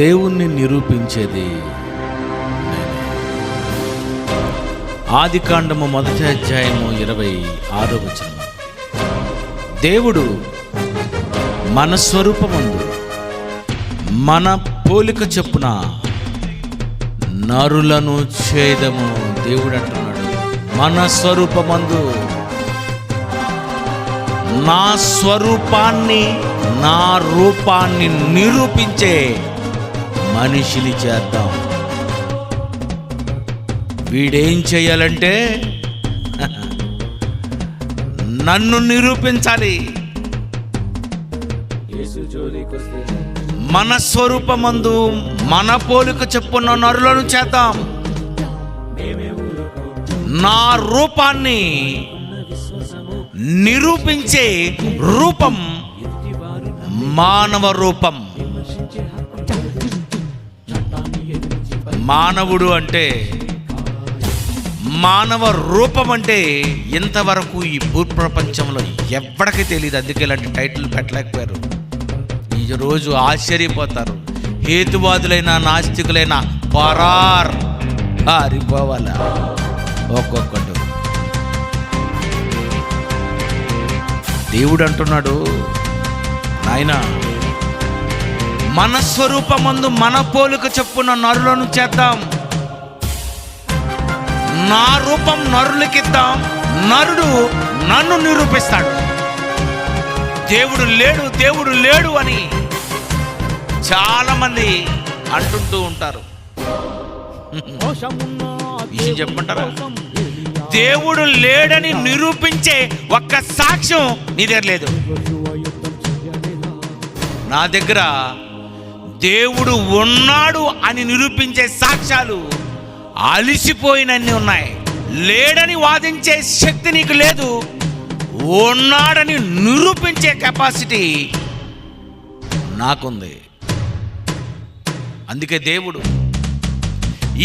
దేవుణ్ణి నిరూపించేది నేనే. ఆదికాండము 1వ అధ్యాయము 26వ వచనం. దేవుడు మన స్వరూపమందు మన పోలిక చొప్పున నరులను ఛేదము. దేవుడు అంటున్నాడు, మన స్వరూపమందు, నా స్వరూపాన్ని, నా రూపాన్ని నిరూపించే మనిషిని చేద్దాం. వీడేం చేయాలంటే నన్ను నిరూపించాలి. మన స్వరూపమందు మన పోలిక చొప్పున నరులను చేద్దాం. నా రూపాన్ని నిరూపించే రూపం మానవ రూపం. మానవుడు అంటే, మానవ రూపం అంటే ఇంతవరకు ఈ భూప్రపంచంలో ఎవ్వడికి తెలియదు. అందుకే ఇలాంటి టైటిల్ పెట్టలేకపోయారు. ఈ రోజు ఆశ్చర్యపోతారు. హేతువాదులైన నాస్తికులైన పారిపోవాలా ఒక్కొక్కడు. దేవుడు అంటున్నాడు, నాయనా, మన స్వరూపమందు మన పోలిక చొప్పున నరులను చేద్దాం. నా రూపం నరులకిద్దాం, నరుడు నన్ను నిరూపిస్తాడు. దేవుడు లేడు, దేవుడు లేడు అని చాలా మంది అంటుంటూ ఉంటారు. విషయం చెప్పమంటారా? దేవుడు లేడని నిరూపించే ఒక్క సాక్ష్యం నీ దగ్గర లేదు. నా దగ్గర దేవుడు ఉన్నాడు అని నిరూపించే సాక్ష్యాలు అలిసిపోయినన్ని ఉన్నాయి. లేడని వాదించే శక్తి నీకు లేదు. ఉన్నాడని నిరూపించే కెపాసిటీ నాకుంది. అందుకే దేవుడు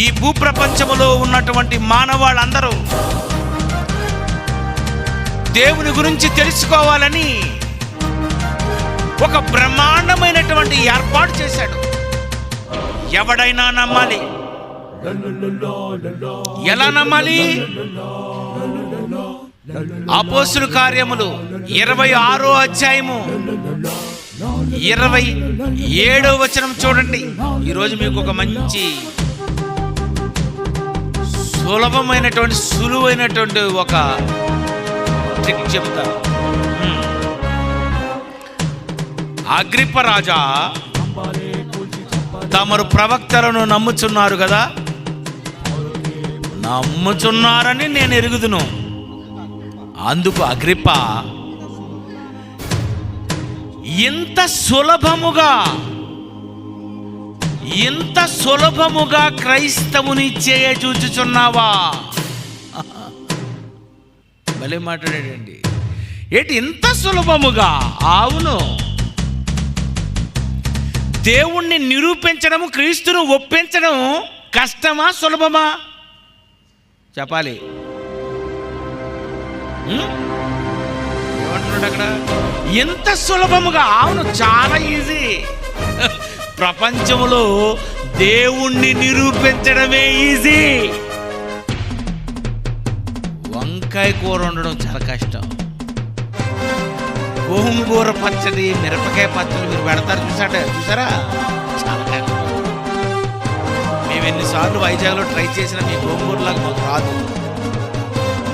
ఈ భూప్రపంచములో ఉన్నటువంటి మానవాళ్ళందరూ దేవుని గురించి తెలుసుకోవాలని ఒక బ్రహ్మాండమైనటువంటి ఏర్పాటు చేశాడు. ఎవడైనా నమ్మాలి. ఎలా నమ్మాలి? అపోస్తుల కార్యములు 26వ అధ్యాయము 27వ వచనం చూడండి. ఈరోజు మీకు ఒక మంచి సులువైనటువంటి ఒక ట్రిక్ చెప్తా. అగ్రిప్ప రాజా, తమరు ప్రవక్తలను నమ్ముచున్నారు కదా? నమ్ముచున్నారని నేను ఎరుగుదును. అందుకు అగ్రిప్ప, ఇంత సులభముగా క్రైస్తవుని చేయ చూచుచున్నావా? భలే మాట్లాడాడండి. ఏంటి ఇంత సులభముగా? అవును. దేవుణ్ణి నిరూపించడము, క్రీస్తును ఒప్పించడం కష్టమా సులభమా? చెప్పాలి. ఏమంటున్నాడు అక్కడ? ఎంత సులభముగా? అవును, చాలా ఈజీ. ప్రపంచంలో దేవుణ్ణి నిరూపించడమే ఈజీ. వంకాయ కూర వండడం చాలా కష్టం. గోంగూర పచ్చడి, మిరపకాయ పచ్చడి మీరు పెడతారు, చూసారా? చాలా కష్టం. మేము ఎన్నిసార్లు వైజాగ్లో ట్రై చేసినా మీ గోంగూరలాగా మాకు రాదు.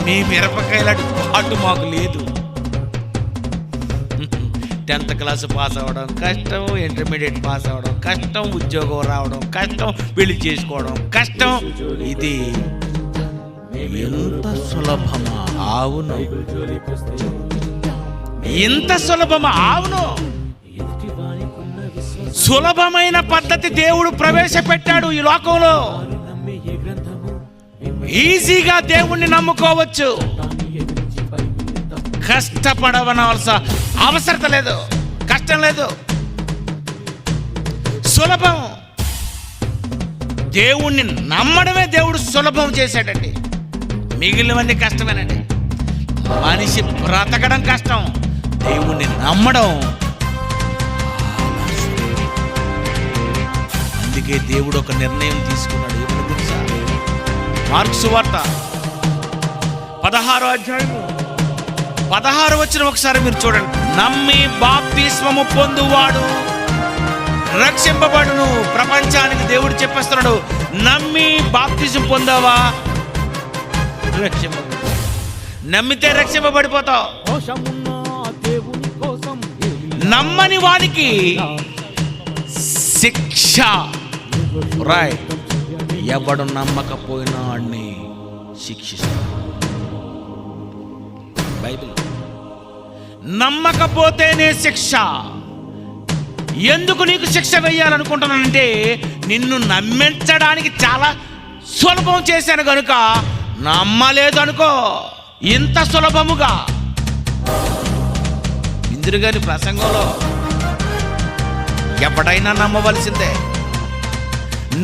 మీ మిరపకాయలాంటి పాటు మాకు లేదు. 10th క్లాస్ పాస్ అవ్వడం కష్టం, ఇంటర్మీడియట్ పాస్ అవ్వడం కష్టం, ఉద్యోగం రావడం కష్టం, పెళ్లి చేసుకోవడం కష్టం. ఇది ఎంత సులభమా? అవును. ఇంత సులభమా? అవును. సులభమైన పద్ధతి దేవుడు ప్రవేశపెట్టాడు ఈ లోకంలో. ఈజీగా దేవుణ్ణి నమ్ముకోవచ్చు. కష్టపడవలసిన అవసరం లేదు, కష్టం లేదు, సులభం. దేవుణ్ణి నమ్మడమే దేవుడు సులభం చేశాడండి. మిగిలినవన్నీ కష్టమేనండి. మనిషి బ్రతకడం కష్టం, దేవుణ్ణి నమ్మడం అందుకే దేవుడు ఒక నిర్ణయం తీసుకున్నాడు. ఏమని తెలుసా? మార్కు సువార్త 16వ అధ్యాయం 16వ వచనం ఒకసారి మీరు చూడండి. నమ్మి బాప్తిస్మము పొందువాడు రక్షింపబడును. ప్రపంచానికి దేవుడు చెప్పేస్తున్నాడు, నమ్మి బాప్తిజం పొందావా రక్షింపబడు. నమ్మితే రక్షింపబడిపోతావు. నమ్మని వానికి శిక్ష. రాయ్, ఎవడు నమ్మకపోయినా వాడిని శిక్షిస్తాడు. బైబిల్. నమ్మకపోతేనే శిక్ష. ఎందుకు నీకు శిక్ష వేయాలనుకుంటున్నానంటే నిన్ను నమ్మించడానికి చాలా సులభం చేశాను కనుక. నమ్మలేదు అనుకో, ఇంత సులభముగా. ఇందిరు గారి ప్రసంగంలో ఎప్పుడైనా నమ్మవలసిందే.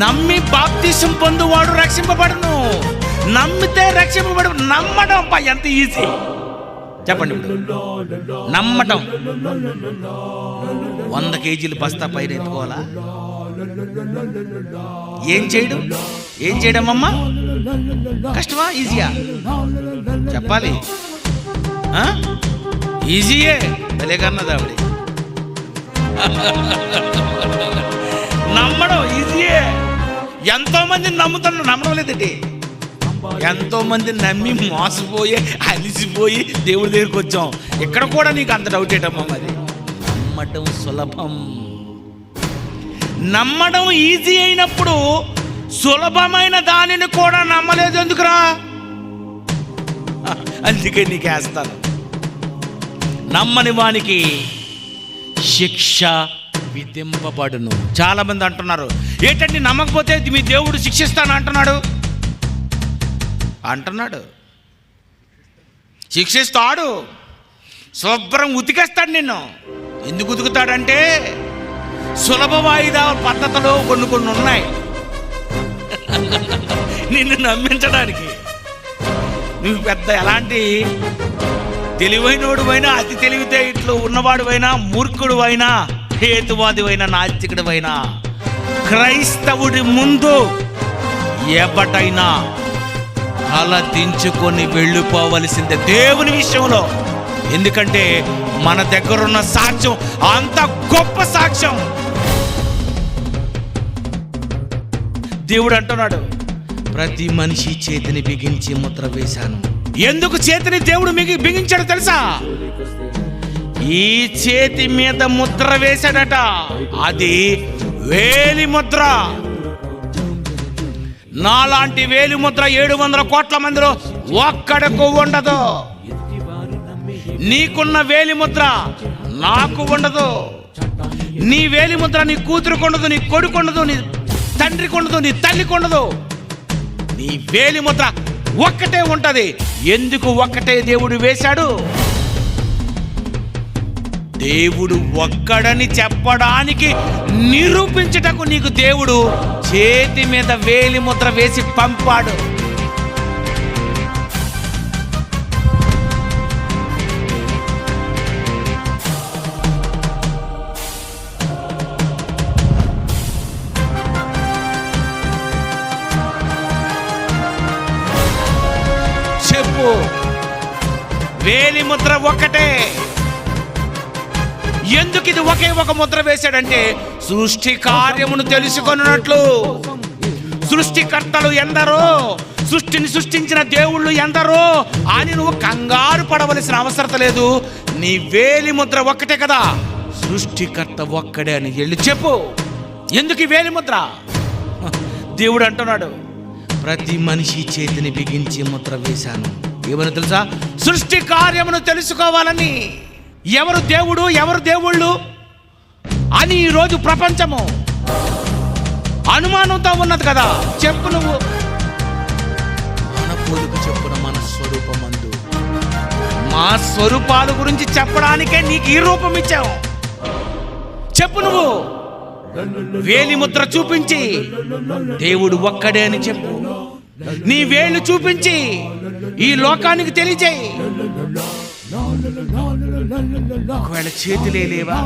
నమ్మి బాప్తిసం పొందువాడు రక్షింపబడును. నమ్మితే రక్షింపబడు. నమ్మడం ఎంత ఈజీ చెప్పండి. నమ్మటం 100 కేజీలు బస్తా పైన ఎత్తుకోవాలా? ఏం చేయడం అమ్మా? కష్టమా ఈజీయా? చెప్పాలి. ఈజీయే. తెలియకన్నది ఆవిడ. నమ్మడం ఈజీయే. ఎంతో మంది నమ్మడం లేదండి. ఎంతో మంది నమ్మి మోసపోయి అలిసిపోయి దేవుడి దగ్గరికి వచ్చాం. ఇక్కడ కూడా నీకు అంత డౌట్ ఏంటమ్మా? మరి నమ్మటం సులభం. నమ్మడం ఈజీ అయినప్పుడు సులభమైన దానిని కూడా నమ్మలేదు ఎందుకురా? అందుకే నీకు వేస్తాను. నమ్మని వానికి శిక్ష విధింపబడును. చాలా మంది అంటున్నారు, ఏంటంటే నమ్మకపోతే మీ దేవుడు శిక్షిస్తాను అంటున్నాడు. శిక్షిస్తాడు. శుభ్రం ఉతికేస్తాడు నిన్ను. ఎందుకు ఉతుకుతాడంటే సులభ వాయిదా పద్ధతులు కొన్ని ఉన్నాయి నిన్ను నమ్మించడానికి. నువ్వు పెద్ద ఎలాంటి తెలివైనోడువైనా, అతి తెలివితేటలు ఉన్నవాడువైనా, మూర్ఖుడువైనా, హేతువాదివైనా, నాస్తికుడివైనా, క్రైస్తవుడి ముందు ఎవటైనా తల దించుకొని వెళ్ళిపోవలసిందే దేవుని విషయంలో. ఎందుకంటే మన దగ్గరున్న సాక్ష్యం అంత గొప్ప సాక్ష్యం. దేవుడు అంటున్నాడు, ప్రతి మనిషి చేతిని బిగించి ముద్ర వేశాను. ఎందుకు చేతిని దేవుడు బిగించాడు తెలుసా? ఈ చేతి మీద ముద్ర వేశాడట. అది వేలి ముద్ర. నాలాంటి వేలి ముద్ర 700 కోట్ల మందిలో ఒక్కడకు ఉండదు. నీకున్న వేలి ముద్ర నాకు ఉండదు. నీ వేలి ముద్ర నీ కూతురుకు ఉండదు, నీ కొడుకు ఉండదు, నీ తండ్రికి ఉండదు, నీ తల్లికి ఉండదు. నీ వేలి ముద్ర ఒక్కటే ఉంటది. ఎందుకు ఒక్కటే దేవుడు వేశాడు? దేవుడు ఒక్కడని చెప్పడానికి, నిరూపించుటకు నీకు దేవుడు చేతి మీద వేలి ముద్ర వేసి పంపాడు. చెప్పు, వేలి ముద్ర ఒక్కటే. ఎందుకు ఇది ఒకే ఒక ముద్ర వేశాడంటే సృష్టి కార్యమును తెలుసుకొనున్నట్లు. సృష్టికర్తలు ఎందరో, సృష్టిని సృష్టించిన దేవుళ్ళు ఎందరో అని నువ్వు కంగారు పడవలసిన అవసరం లేదు. నీ వేలి ముద్ర ఒక్కటే కదా, సృష్టికర్త ఒక్కడే అని వెళ్ళి చెప్పు. ఎందుకు ఈ వేలి ముద్ర? దేవుడు అంటున్నాడు, ప్రతి మనిషి చేతిని బిగించి ముద్ర వేశాను. ఏమని తెలుసా? సృష్టి కార్యమును తెలుసుకోవాలని. ఎవరు దేవుడు, ఎవరు దేవుళ్ళు అని ఈరోజు ప్రపంచము అనుమానంతో ఉన్నది కదా. చెప్పు నువ్వు. మన పోలిక చెప్పున మన స్వరూపమందు. మా స్వరూపాల గురించి చెప్పడానికే నీకు ఈ రూపం ఇచ్చావు. చెప్పు నువ్వు. వేలి ముద్ర చూపించి దేవుడు ఒక్కడే అని చెప్పు. నీ వేలు చూపించి ఈ లోకానికి తెలియజేయి. ఒకవేళ చేతులే లేవా,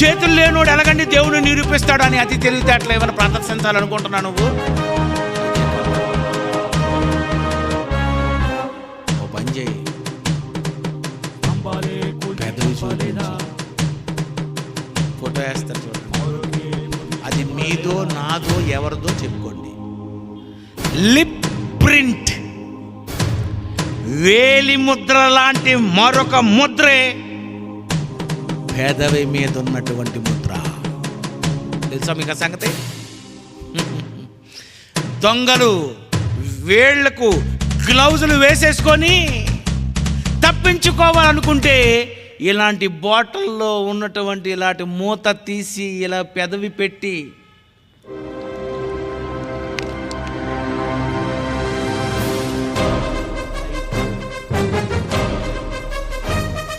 చేతులు లేనోడు ఎలాగండి దేవుని నిరూపిస్తాడు అని అతి తెలివితేటలు ఏమైనా ప్రదర్శించాలనుకుంటున్నా నువ్వు? ఓ పని చేయి, పెదవి చూపించి ఫోటో వేస్తారు చూడండి, అది మీదో నాదో ఎవరిదో చెప్పుకోండి. లిప్ ప్రింట్, వేలి ముద్ర లాంటి మరొక ముద్రే పెదవి మీద ఉన్నటువంటి ముద్ర. తెలుసా మీకు ఆ సంగతి? దొంగలు వేళ్లకు గ్లౌజులు వేసేసుకొని తప్పించుకోవాలనుకుంటే ఇలాంటి బాటిల్లో ఉన్నటువంటి ఇలాంటి మూత తీసి ఇలా పెదవి పెట్టి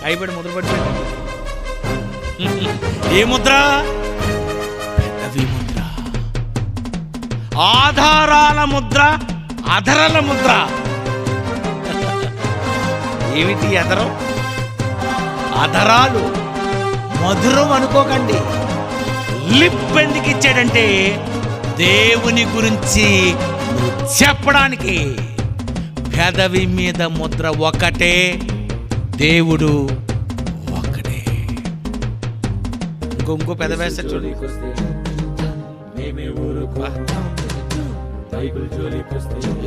అయిపోయి ముద్ర పడిపోయి. ఏ ముద్ర? పెదవి ముద్ర, ఆధారాల ముద్ర, అధరల ముద్ర. ఏమిటి అధరం? అధరాలు మధురం అనుకోకండి. లిప్ ఎందుకు ఇచ్చాడంటే దేవుని గురించి చెప్పడానికి. పెదవి మీద ముద్ర ఒకటే, దేవుడు ఒక్కడే. ఇంకో పెదవి వేస్తారు చూడండి.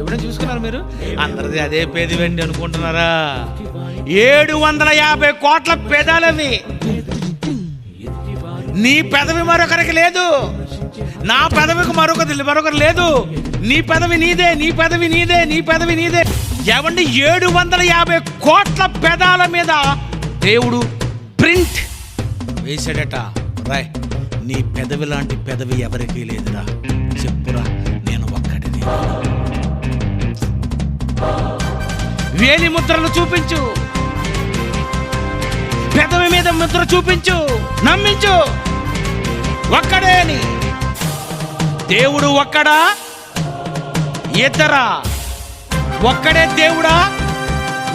ఎప్పుడైనా చూసుకున్నారు మీరు? అందరిది అదే పెదవండి అనుకుంటున్నారా? 750 కోట్ల పెదాలవి. నీ పెదవి మరొకరికి లేదు, నా పెదవికి మరొకరు లేదు. నీ పెదవి నీదే, నీ పెదవి నీదే, నీ పెదవి నీదే. ఏమండి 750 కోట్ల పెదాల మీద దేవుడు ప్రింట్ వేసాడట. రాయ్, నీ పెదవి లాంటి పెదవి ఎవరికీ లేదురా, చెప్పురా, నేను ఒక్కడిని. వేలి ముద్రలు చూపించు, పెదవి మీద ముద్ర చూపించు, నమ్మించు, ఒక్కడే అని. దేవుడు ఒక్కడా, ఇద్దరా? ఒక్కడే దేవుడా,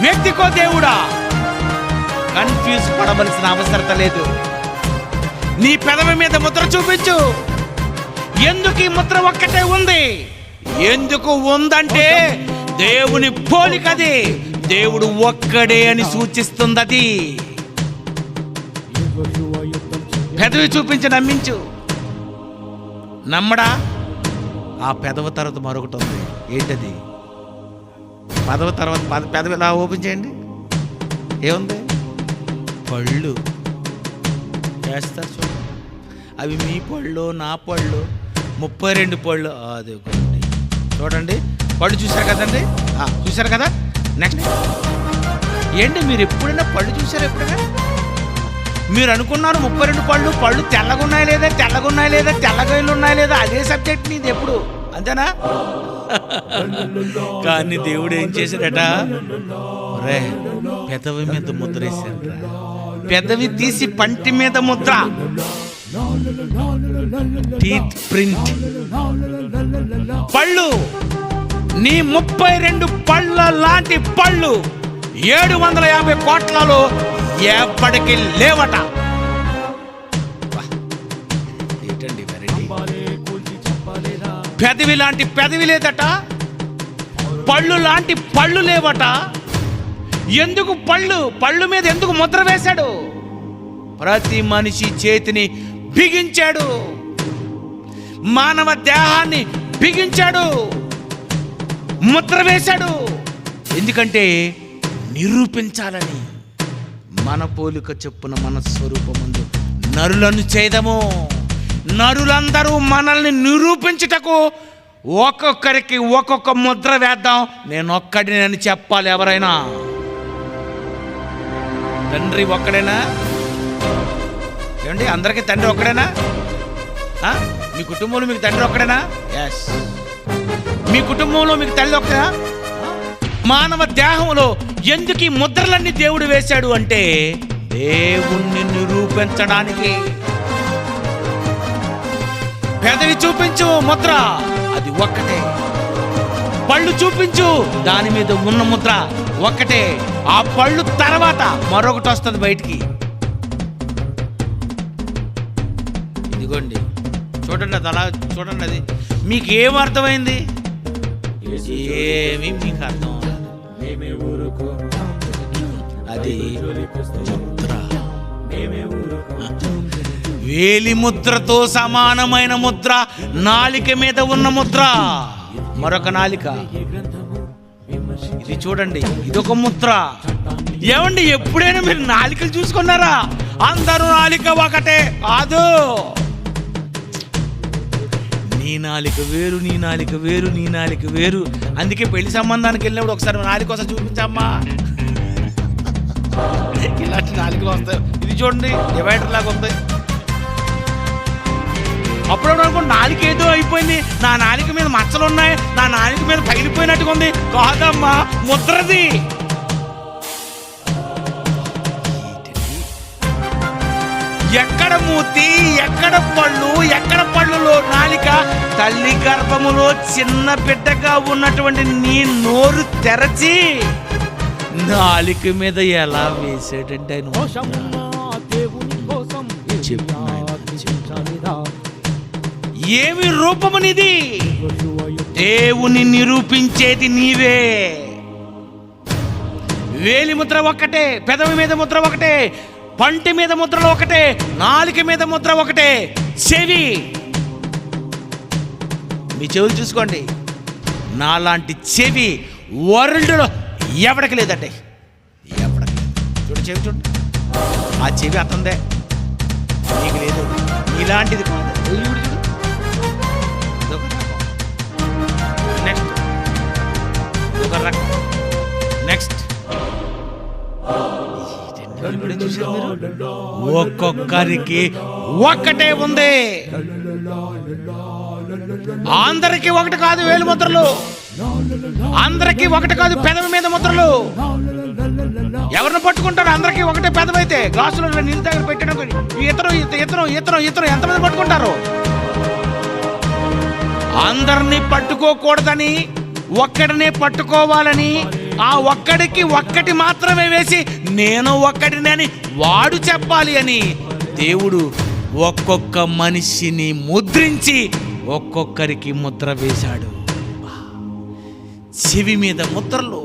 వ్యక్తికో దేవుడా? కన్ఫ్యూజ్ పడవలసిన అవసరత లేదు. నీ పెదవి మీద ముద్ర చూపించు. ఎందుకు ఈ ముద్ర ఒక్కటే ఉంది? ఎందుకు ఉందంటే దేవుని పోలికది, దేవుడు ఒక్కడే అని సూచిస్తుంది. అది పెదవి చూపించి నమ్మించు. నమ్మడా? ఆ పెదవి తర్వాత మరొకటి ఉంది. ఏంటది? పదవి తర్వాత పెదవి ఇలా ఓపెన్ చేయండి. ఏముంది? పళ్ళు వేస్తారు చూడండి. అవి మీ పళ్ళు, నా పళ్ళు, 32 పళ్ళు. అదే చూడండి, పళ్ళు చూశారు కదండి, చూశారు కదా. నెక్స్ట్ ఏంటి, మీరు ఎప్పుడైనా పళ్ళు చూసారు? ఎప్పుడైనా మీరు అనుకున్నారు 32 పళ్ళు తెల్లగా ఉన్నాయి లేదా, తెల్లగాయలు ఉన్నాయి లేదా, అదే సబ్జెక్ట్ నీది ఎప్పుడు, అంతేనా? కానీ దేవుడు ఏం చేశాడట? రే, పెదవి మీద ముద్ర వేసాడు. పెదవి తీసి పంటి మీద ముద్ర, టీత్ ప్రింట్. పళ్ళు, నీ 32 పళ్ళ లాంటి పళ్ళు 750 కోట్లలో ఎప్పటికీ లేవట. ఏంటండి వెరైటీ? పెదవి లాంటి పెదవి లేదట, పళ్ళు లాంటి పళ్ళు లేవట. ఎందుకు పళ్ళు మీద ఎందుకు ముద్ర వేశాడు? ప్రతి మనిషి చేతిని బిగించాడు, మానవ దేహాన్ని బిగించాడు, ముద్ర వేశాడు. ఎందుకంటే నిరూపించాలని. మన పోలిక చొప్పున మన స్వరూపమందు నరులను చేదము. నరులందరూ మనల్ని నిరూపించుటకు ఒక్కొక్కరికి ఒక్కొక్క ముద్ర వేద్దాం. నేను ఒక్కడినని చెప్పాలి. ఎవరైనా తండ్రి ఒక్కడేనా? ఏమండి, అందరికీ తండ్రి ఒక్కడేనా? మీ కుటుంబంలో మీకు తండ్రి ఒక్కడేనా? ఎస్. మీ కుటుంబంలో మీకు తల్లి ఒక్కడేనా? మానవ దేహంలో ఎందుకు ఈ ముద్రలన్నీ దేవుడు వేశాడు అంటే దేవుణ్ణి నిరూపించడానికి. పెదవి చూపించు ముద్ర, అది ఒక్కటే. పళ్ళు చూపించు, దాని మీద ఉన్న ముద్ర ఒక్కటే. ఆ పళ్ళు తర్వాత మరొకటి వస్తుంది బయటికి. ఇగోండి చూడండి, అది అలా చూడండి. అది మీకు ఏం అర్థమైంది? ఏమి మీకు అర్థం అవ్వలేదు. అది ముద్ర, వేలి ముద్రతో సమానమైన ముద్ర, నాలిక మీద ఉన్న ముద్ర. మరొక నాలిక, ఇది చూడండి, ఇదొక ముద్ర. ఏమండి, ఎప్పుడైనా మీరు నాలికలు చూసుకున్నారా? అందరూ నాలిక ఒకటే కాదు. నీ నాలిక వేరు, నీ నాలిక వేరు, నీ నాలిక వేరు. అందుకే పెళ్లి సంబంధానికి వెళ్ళినప్పుడు ఒకసారి నాలిక కోసం చూపించమ్మా, ఇలాంటి నాలికలు వస్తాయి. ఇది చూడండి, డివైడర్ లాగా ఉంది. అప్పుడప్పుడు అనుకోండి నాలిక ఏదో అయిపోయింది, నా నాలిక మీద మచ్చలు ఉన్నాయి, నా నాలిక మీద పగిలిపోయినట్టుగా ఉంది. కాదమ్మా, ముద్రది. ఎక్కడ మూతి, ఎక్కడ పళ్ళు, ఎక్కడ పళ్ళులో నాలిక. తల్లి గర్భములో చిన్న బిడ్డగా ఉన్నటువంటి నీ నోరు తెరచి నాలిక మీద ఎలా వేసాడంటే చెప్పు. ఏమి రూపమునిది? దేవుని నిరూపించేది నీవే. వేలి ముద్ర ఒక్కటే, పెదవి మీద ముద్ర ఒకటే, పంటి మీద ముద్రలు ఒకటే, నాలుక మీద ముద్ర ఒకటే, చెవి. మీ చెవులు చూసుకోండి, నాలాంటి చెవి వరల్డ్లో ఎవడికి లేదంటే ఎవడికి. చూడు చెవి, చూడు, ఆ చెవి అతందే, నీకు లేదు. ఇలాంటిది కాదు. నెక్స్ట్ ఒక రకం. నెక్స్ట్ ఒక్కొక్కరికి ఒక్కటే ఉంది. అందరికీ ఒకటి కాదు వేలు ముద్రలు, అందరికీ ఒకటి కాదు పెదవి మీద ముద్రలు. ఎవరిని పట్టుకుంటారు? అందరికీ ఒకటే పెదవి అయితే గ్లాసులో నీళ్ళ దగ్గర పెట్టడం ఇతరు ఇతరు ఇతరు ఇతరు ఎంతమంది పట్టుకుంటారు? అందరినీ పట్టుకోకూడదని, ఒక్కడినే పట్టుకోవాలని, ఆ ఒక్కడికి ఒక్కటి మాత్రమే వేసి నేను ఒక్కడినని వాడు చెప్పాలి అని దేవుడు ఒక్కొక్క మనిషిని ముద్రించి ఒక్కొక్కరికి ముద్ర వేశాడు. చెవి మీద ముద్రలు,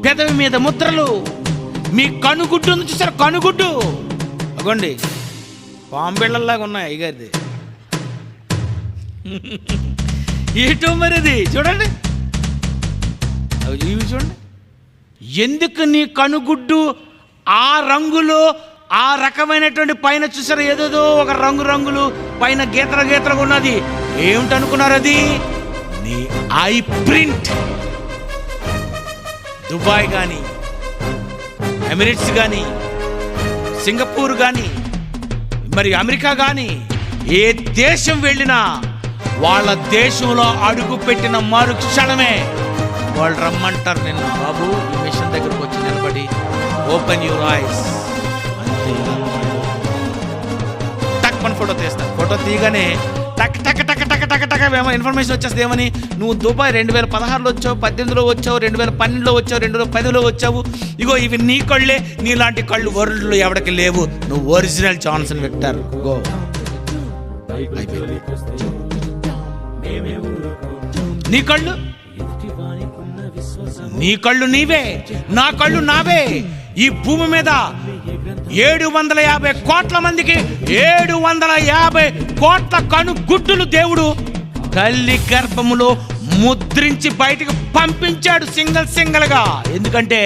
పెదవి మీద ముద్రలు. మీ కనుగుడ్డు చూసారు? కనుగుడ్డు అగోండి, పాంబిళ్ళలాగా ఉన్నాయి అయ్యగారిది. ఏటో మరిది చూడండి, ఇవి చూడండి. ఎందుకు నీ కనుగుడ్డు ఆ రంగులో, ఆ రకమైనటువంటి పైన చూసారు ఏదేదో ఒక రంగు రంగులు పైన గీతల గీతలుగా ఉన్నది? ఏమిటనుకున్నారు? అది నీ ఐ ప్రింట్. దుబాయ్ కానీ, ఎమిరేట్స్ కానీ, సింగపూర్ కానీ, మరి అమెరికా కానీ, ఏ దేశం వెళ్ళినా వాళ్ళ దేశంలో అడుగు పెట్టిన మరుక్షణమే వాళ్ళు రమ్మంటారు నిన్ను. బాబు, ఈ మిషన్ దగ్గరకు వచ్చి నిలబడి ఓపెన్ యువర్ ఐస్ అంతే. టక్ మన ఫోటో తీస్తారు. ఫోటో తీయగానే టక్ టక్ టక్ టక్ టక్ టక్ ఏమో ఇన్ఫర్మేషన్ వచ్చేస్తుంది. ఏమని? నువ్వు దుబాయ్ 2016లో వచ్చావు, 18లో వచ్చావు, 2012లో వచ్చావు, 2010లో వచ్చావు. ఇగో ఇవి నీ కళ్ళే, నీలాంటి కళ్ళు వరల్డ్లో ఎవరికి లేవు. నువ్వు ఒరిజినల్ జాన్సన్ విక్టర్. గో. నీ కళ్ళు, నీ కళ్ళు నీవే, నా కళ్ళు నావే. ఈ భూమి మీద 750 కోట్ల మందికి 750 కోట్ల కనుగుడ్డులు దేవుడు తల్లి గర్భములో ముద్రించి బయటకు పంపించాడు సింగిల్ గా. ఎందుకంటే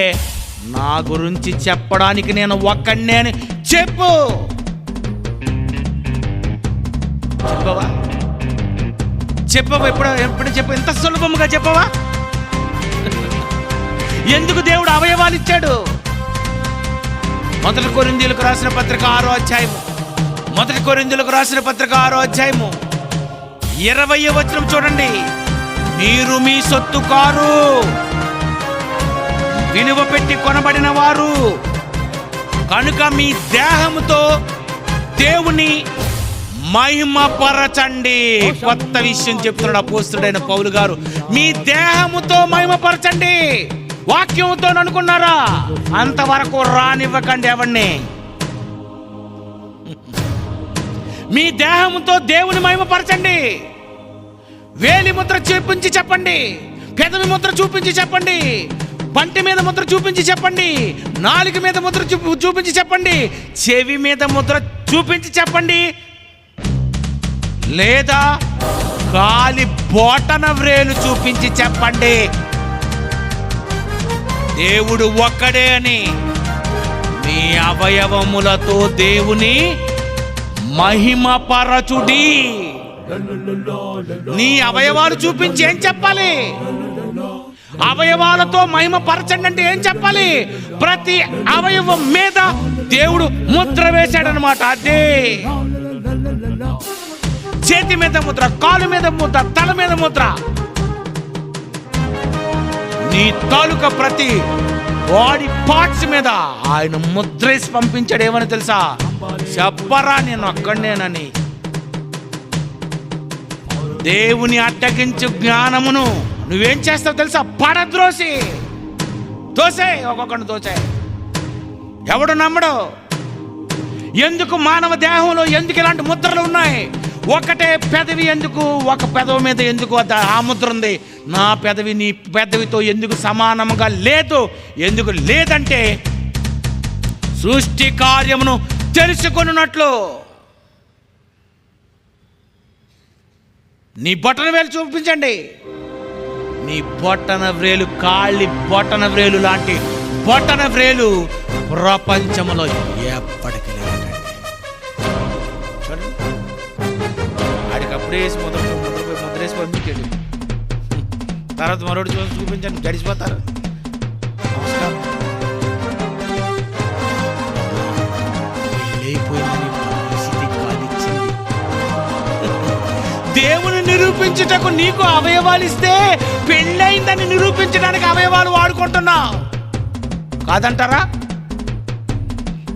నా గురించి చెప్పడానికి నేను ఒక్కడినే అని చెప్పు. చెప్పవా? చెప్పవా? ఎప్పుడు చెప్పు? ఇంత సులభముగా చెప్పవా? ఎందుకు దేవుడు అవయవాలు ఇచ్చాడు? 1 కొరింథీయులకు రాసిన పత్రిక 6వ అధ్యాయము, 1 కొరింథీయులకు రాసిన పత్రిక 6వ అధ్యాయము 20వ వచనం చూడండి. మీరు మీ సొత్తు కారు, విలువ పెట్టి కొనబడిన వారు కనుక మీ దేహముతో దేవుని మహిమపరచండి. కొత్త విషయం చెప్తున్నాడు అపోస్తలుడైన పౌలు గారు. మీ దేహముతో మహిమపరచండి. వాక్యంతో అనుకున్నారా? అంతవరకు రానివ్వకండి ఎవరిని. మీ దేహంతో దేవుని మహిమపరచండి. వేలి ముద్ర చూపించి చెప్పండి, పెదవి ముద్ర చూపించి చెప్పండి, పంటి మీద ముద్ర చూపించి చెప్పండి, నాలుక మీద ముద్ర చూపించి చెప్పండి, చెవి మీద ముద్ర చూపించి చెప్పండి, లేదా కాలి బొటన వ్రేలు చూపించి చెప్పండి దేవుడు ఒక్కడే అని. మీ అవయవములతో దేవుని మహిమపరచుడి. నీ అవయవాలు చూపించి ఏం చెప్పాలి? అవయవాలతో మహిమపరచండి అంటే ఏం చెప్పాలి? ప్రతి అవయవం మీద దేవుడు ముద్ర వేశాడనమాట. అదే చేతి మీద ముద్ర, కాలు మీద ముద్ర, తల మీద ముద్ర. నీ తాలూకా ప్రతి బాడీ పార్ట్స్ మీద ఆయన ముద్రేసి పంపించాడు. ఏమని తెలుసా? చెప్పరా నేను అక్కడనేనని. దేవుని అడ్డగించు జ్ఞానమును నువ్వేం చేస్తావు తెలుసా? పడద్రోసి దోసే, ఒక్కొక్కడిని దోసే. ఎవడు నమ్మడు? ఎందుకు మానవ దేహంలో ఎందుకు ఇలాంటి ముద్రలు ఉన్నాయి? ఒకటే పెదవి ఎందుకు, ఒక పెదవి మీద ఎందుకు ఆ ముద్ర ఉంది? నా పెదవి నీ పెదవితో ఎందుకు సమానముగా లేదు? ఎందుకు లేదంటే సృష్టి కార్యమును తెలుసుకొనున్నట్లు. నీ బొటన వేలు చూపించండి. నీ బొటన వ్రేలు కాళ్ళి బొటన వ్రేలు లాంటి బొటన వ్రేలు ప్రపంచంలో ఎప్పటికీ లేదండి. ఆడికి అప్పుడే వేసి ముద్రేసి పంపించాడు. తర్వాత మరొకటి చూపించండి, గడిచిపోతారు. నమస్కారం. వెళ్ళిపోయిందని పరిస్థితి కాదిచ్చింది. దేవుని నిరూపించుటకు నీకు అవయవాలు ఇస్తే పెళ్ళైందని నిరూపించడానికి అవయవాలు వాడుకుంటున్నావు కాదంటారా?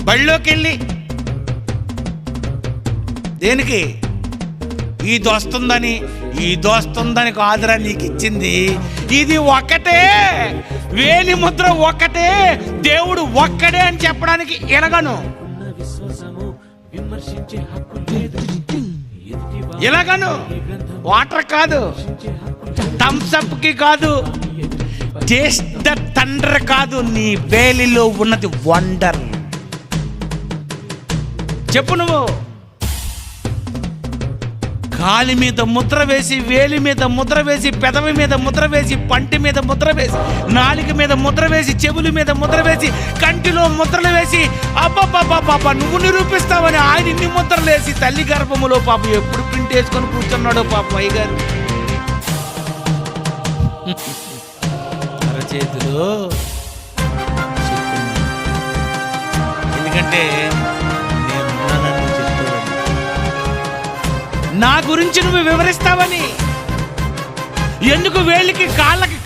బళ్ళోకి వెళ్ళి దేనికి? ఈ దోస్తుందని కాదురా నీకు ఇచ్చింది. ఇది ఒక్కటే, వేలి ముద్ర ఒక్కటే, దేవుడు ఒక్కడే అని చెప్పడానికి ఎలాగను వాటర్ కాదు, థమ్సప్ కి కాదు, టేస్ట్ ద థండర్ కాదు. నీ వేలిలో ఉన్నది వండర్. చెప్పు నువ్వు. కాలి మీద ముద్ర వేసి, వేలి మీద ముద్ర వేసి, పెదవి మీద ముద్ర వేసి, పంటి మీద ముద్ర వేసి, నాలుక మీద ముద్ర వేసి, చెవుల మీద ముద్ర వేసి, కంటిలో ముద్రలు వేసి, అబ్బా నువ్వు నిరూపిస్తావని ఆయన ఇన్ని ముద్రలు వేసి తల్లి గర్భములో పాప ఎప్పుడు ప్రింట్ వేసుకొని కూర్చున్నాడో పాప అయ్యగారు. అరచేతిలో ఎందుకంటే నా గురించి నువ్వు వివరిస్తావని. ఎందుకు వేలికి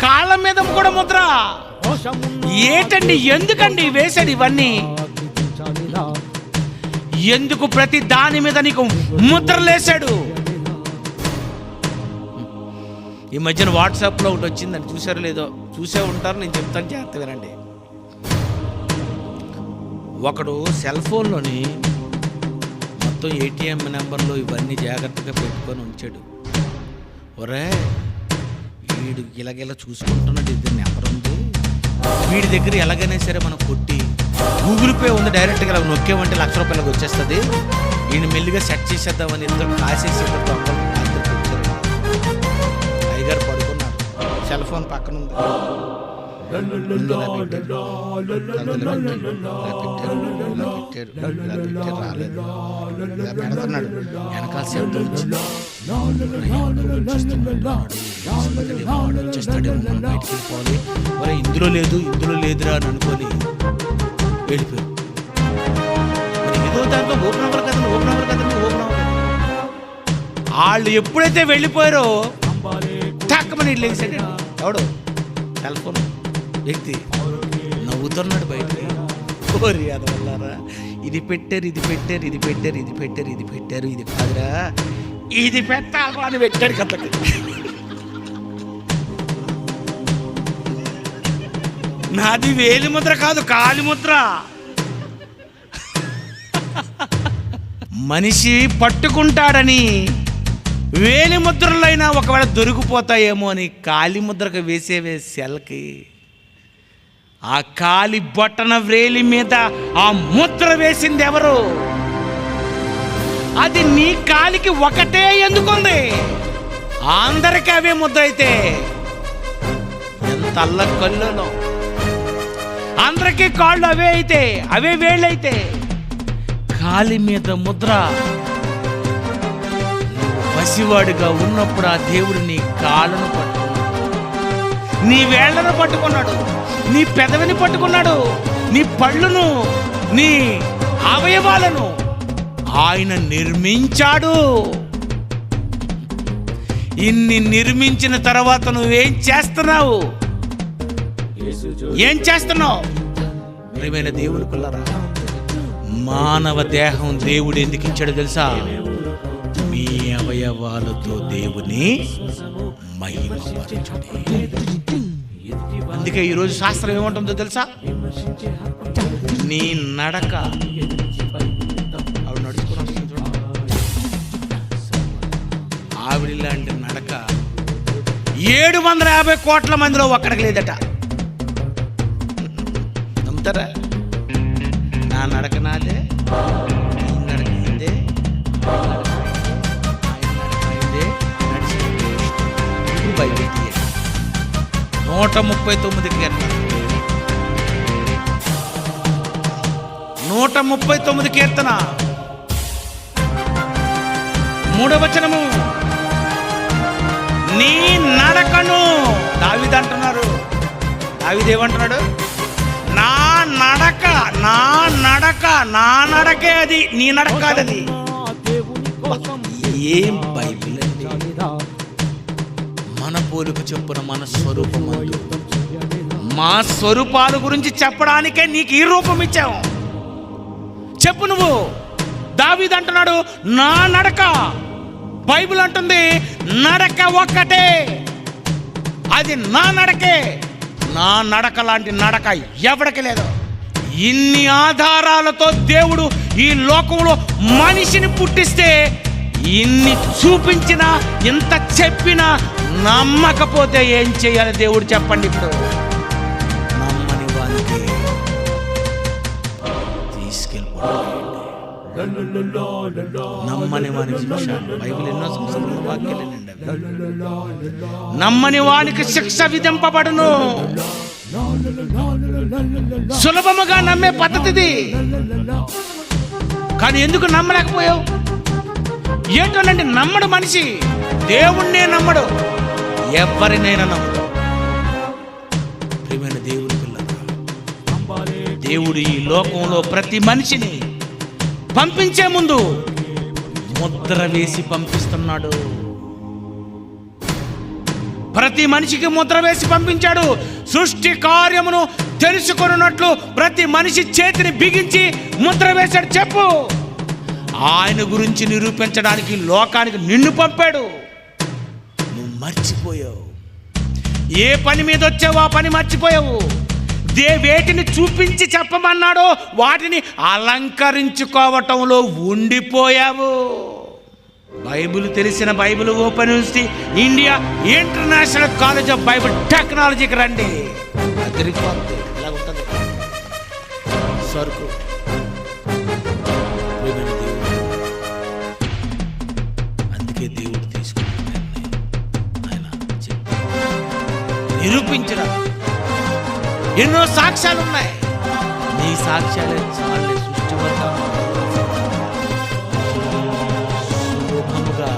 కాళ్ళ మీద కూడా ముద్ర? ఏటండి, ఎందుకండి వేసాడు ఇవన్నీ? ఎందుకు ప్రతి దాని మీద నీకు ముద్రలేశాడు? ఈ మధ్యన వాట్సాప్లో ఒకటి వచ్చిందని చూసారో లేదో, చూసే ఉంటారు, నేను చెప్తాను, జాగ్రత్త వినండి. ఒకడు సెల్ ఫోన్లోని మొత్తం ఏటీఎం నెంబర్లు ఇవన్నీ జాగ్రత్తగా పెట్టుకొని ఉంచాడు. ఒరే వీడు ఇలాగెలా చూసుకుంటున్నాడు, ఇది నెంబర్ ఉంది, వీడి దగ్గర ఎలాగైనా సరే మనం కొట్టి గూగుల్ పే ఉంది, డైరెక్ట్గా ఇలా నొక్కేమంటే ₹1,00,000 వచ్చేస్తుంది, వీడిని మెల్లిగా సెట్ చేసేద్దామని ఇద్దరు కాసేసి ఇద్దరు దొంగలు దగ్గరికి వచ్చారు. అయ్యగారు పడుకున్నారు, సెల్ ఫోన్ పక్కన ఉంది. పెడుతున్నాడు, వెనకాల శబ్దం వచ్చింది. వచ్చేస్తాడేమో, మనం బయటికి వెళ్ళిపోవాలి, మరి ఇందులో లేదురా అని అనుకొని వెళ్ళిపోయారు. మరి ఏదో దాంట్లో ఓపెన్ అవ్వరు కదండి. వాళ్ళు ఎప్పుడైతే వెళ్ళిపోయారో టక్కమని ఇట్లా వేసాడు. ఎవడు? సెల్ ఫోన్ వ్యక్తి నవ్వుతున్నాడు బయటికి. కోరి అదవల్లారా, ఇది పెట్టారు, ఇది కాదురా, ఇది పెట్టాలి అని పెట్టాడు కథకి. నాది వేలి ముద్ర కాదు, కాలి ముద్ర. మనిషి పట్టుకుంటాడని వేలి ముద్రలైనా ఒకవేళ దొరికిపోతాయేమో అని కాలి ముద్రకు వేసే సెల్కి ఆ కాలి బొట్టన వ్రేలి మీద ఆ ముద్ర వేసింది ఎవరు? అది నీ కాలికి ఒకటే ఎందుకుంది? అందరికీ అవే ముద్ర అయితే ఎంత అల్లకల్లో. అందరికీ కాళ్ళు అవే అయితే, అవే వేళ్ళైతే, కాలి మీద ముద్ర. పసివాడిగా ఉన్నప్పుడు ఆ దేవుడు నీ కాళ్ళను పట్టుకున్నాడు, నీ వేళ్లను పట్టుకున్నాడు, నీ పెదవిని పట్టుకున్నాడు, నీ పళ్ళును, నీ అవయవాలను ఆయన నిర్మించాడు. ఇన్ని నిర్మించిన తర్వాత నువ్వేం చేస్తున్నావు? ఏం చేస్తున్నావు? ప్రియమైన దేవుని పిల్లరా, మానవ దేహం దేవుడు ఎందుకు ఇచ్చాడో తెలుసా? మీ అవయవాలతో దేవుని మహిమపరచుడి. అందుకే ఈరోజు శాస్త్రం ఏమంటుందో తెలుసా? నీ నడక, ఆవిడ నడుచుకుని వస్తుంది చూడండి, ఆవిడ లాంటి నడక 750 కోట్ల మందిలో ఒక్కడికి లేదట. నమ్ముతారా? నా నడక నాదే, ఈ నడక ఇదే, బైబిల్ 139 కీర్తన, 139 కీర్తన 3వ వచనము. నీ నడకను, దావీదు అంటున్నారు, దావీదు ఏమంటున్నాడు? నా నడక, నా నడక, నా నడకే అది, నీ నడక కాదది. ఏం బైబిల్ అండి! మన పోలిక చొప్పున మన స్వరూపమందు, మా స్వరూపాల గురించి చెప్పడానికే నీకు ఈ రూపం ఇచ్చాము. చెప్పు నువ్వు. దావీదు అంటున్నాడు నా నడక. బైబిల్ అంటుంది నడక ఒక్కటే, అది నా నడకే. నా నడక లాంటి నడక ఎవరికి లేదు. ఇన్ని ఆధారాలతో దేవుడు ఈ లోకంలో మనిషిని పుట్టిస్తే, ఇన్ని చూపించినా, ఇంత చెప్పినా నమ్మకపోతే ఏం చేయాలి దేవుడు చెప్పండి? ఇప్పుడు నమ్మని వారికి తీసుకెళ్ళిపోండి. నమ్మని వాని శిక్ష, బైబిల్ ఎన్నో సంవత్సరాల వాక్యాలు. నమ్మని వానికి శిక్ష విధింపబడును. సులభముగా నమ్మే పద్ధతిది, కానీ ఎందుకు నమ్మలేకపోయావు? ఏంటోనండి, నమ్మడు మనిషి, దేవుణ్ణే నమ్మడు, ఎవరినైనా నమ్మడు. ప్రియమైన దేవుని పిల్లలు, దేవుడు ఈ లోకంలో ప్రతి మనిషిని పంపించే ముందు ముద్ర వేసి పంపిస్తున్నాడు. ప్రతి మనిషికి ముద్ర వేసి పంపించాడు. సృష్టి కార్యమును తెలుసుకున్నట్లు ప్రతి మనిషి చేతిని బిగించి ముద్ర వేశాడు. చెప్పు, ఆయన గురించి నిరూపించడానికి లోకానికి నిన్ను పంపాడు. నువ్వు మర్చిపోయావు. ఏ పని మీద వచ్చావు ఆ పని మర్చిపోయావు. వేటిని చూపించి చెప్పమన్నాడో వాటిని అలంకరించుకోవటంలో ఉండిపోయావు. బైబిల్ తెలిసిన Bible open university India international college of Bible టెక్నాలజీకి రండి. అదిరిపోతుంది. ఇలా ఉంటుంది సరుకు. అందుకే దేవుడు తీసుకున్నాడు, ఆయన నిరూపించరా. ఎన్నో సాక్ష్యాలు ఉన్నాయి. నీ సాక్ష్యాలే చాలే సృష్టి సులభముగా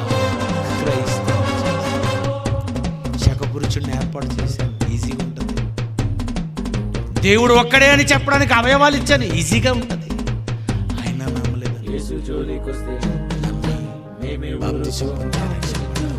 శకపురుషుడిని ఏర్పాటు చేశాను. ఈజీగా ఉంటుంది. దేవుడు ఒక్కడే అని చెప్పడానికి అవయవాలు ఇచ్చాను, ఈజీగా ఉంటుంది. ఆయన నమ్మలేదు. బాప్తిసం పొంది రక్షింపబడ్డావు.